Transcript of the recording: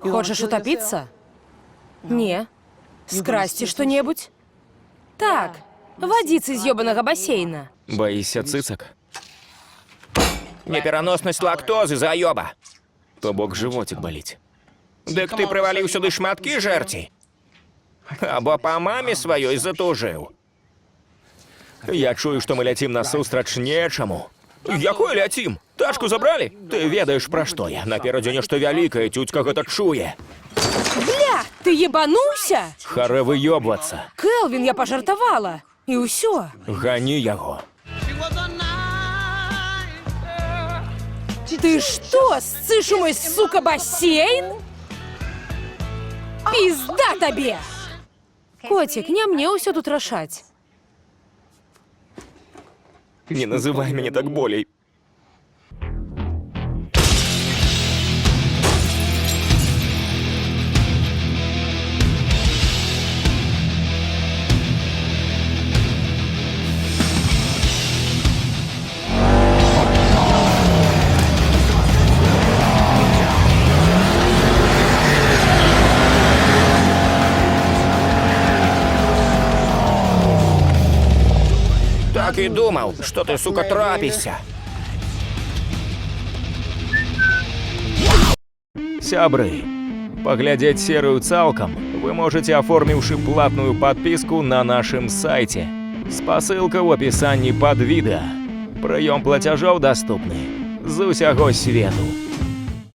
Хочешь утопиться? Не. Скрасти что-нибудь? Так, водица из ёбаного бассейна. Боишься цицок? Непераносность лактозы, заёба. То бок животик болить. Дык ты проваліў сюды шматкі жэрці? Або па маме сваёй затужыў. Я чую, што мы ляцім насустрач нечаму. Якой ляцім? Тачку забралі? Ты ведаеш, пра што я. Наперадзе нешта вялікае, цюцька гэта чуе. Бля, ты ебанулся? Харе выёбвацца. Келвин, я пожартовала. И усё. Гані яго. Ты что, ссышь у мой, сука, бассейн? Пизда тебе! Котик, не мне усё тут рашать. Не называй мяне так болей. Так і думаў, што ты, сука, трапіся. Сябры, паглядзець серыю цалкам вы можете, оформіўшы платную подписку на нашым сайце. Спасылка ў апісанні пад відэа. Прыём плацяжоў даступны з усяго свету.